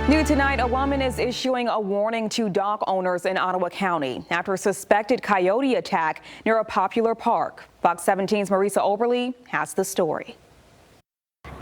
New tonight, a woman is issuing a warning to dog owners in Ottawa County after a suspected coyote attack near a popular park. Fox 17's Marisa Oberly has the story.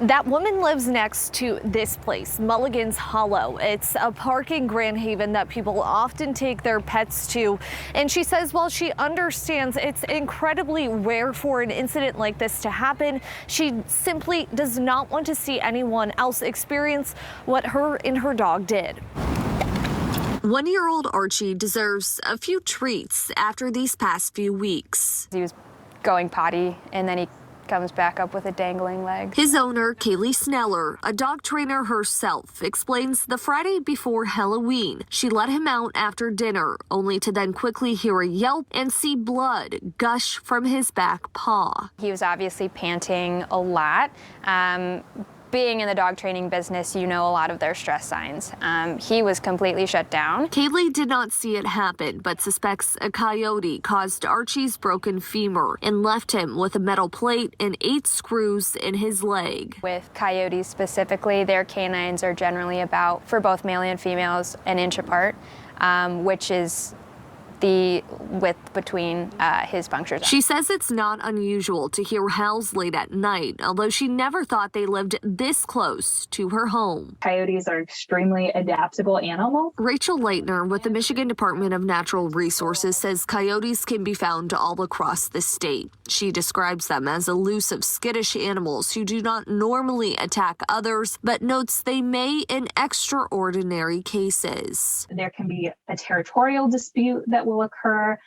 That woman lives next to this place, Mulligan's Hollow. It's a park in Grand Haven that people often take their pets to. And she says while she understands it's incredibly rare for an incident like this to happen, she simply does not want to see anyone else experience what her and her dog did. 1-year-old Archie deserves a few treats after these past few weeks. He was going potty and then he comes back up with a dangling leg. His owner, Kaylee Sneller, a dog trainer herself, explains the Friday before Halloween, she let him out after dinner, only to then quickly hear a yelp and see blood gush from his back paw. He was obviously panting a lot. Being in the dog training business, you know a lot of their stress signs. He was completely shut down. Kaylee did not see it happen, but suspects a coyote caused Archie's broken femur and left him with a metal plate and 8 screws in his leg. With coyotes specifically, their canines are generally about, for both male and females, an inch apart, which is the width between his punctures. She says it's not unusual to hear howls late at night, although she never thought they lived this close to her home. Coyotes are extremely adaptable animals. Rachel Leitner with the Michigan Department of Natural Resources says coyotes can be found all across the state. She describes them as elusive, skittish animals who do not normally attack others, but notes they may in extraordinary cases. There can be a territorial dispute that will occur,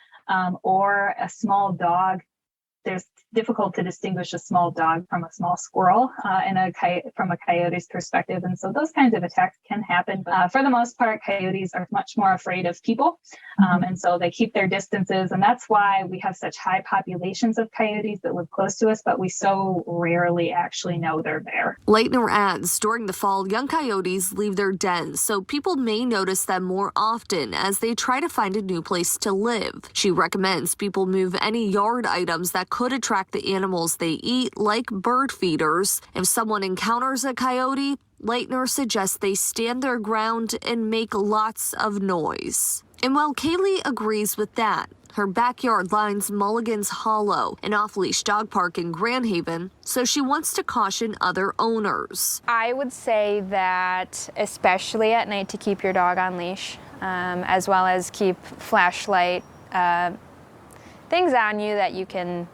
or a small dog. There's difficult to distinguish a small dog from a small squirrel from a coyote's perspective. And so those kinds of attacks can happen. For the most part, coyotes are much more afraid of people. And so they keep their distances. And that's why we have such high populations of coyotes that live close to us, but we so rarely actually know they're there. Leitner adds, during the fall, young coyotes leave their dens, so people may notice them more often as they try to find a new place to live. She recommends people move any yard items that could attract the animals they eat, like bird feeders. If someone encounters a coyote, Leitner suggests they stand their ground and make lots of noise. And while Kaylee agrees with that, her backyard lines Mulligan's Hollow, an off-leash dog park in Grand Haven, so she wants to caution other owners. I would say that, especially at night, to keep your dog on leash, as well as keep flashlight, things on you that you can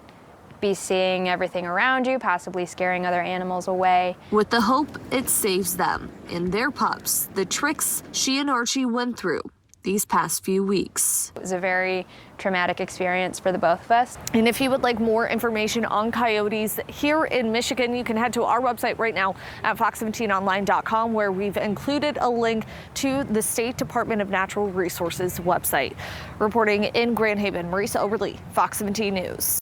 be seeing everything around you, possibly scaring other animals away. With the hope it saves them and their pups, the tricks she and Archie went through these past few weeks. It was a very traumatic experience for the both of us. And if you would like more information on coyotes here in Michigan, you can head to our website right now at fox17online.com, where we've included a link to the State Department of Natural Resources website. Reporting in Grand Haven, Marisa Oberly, Fox 17 News.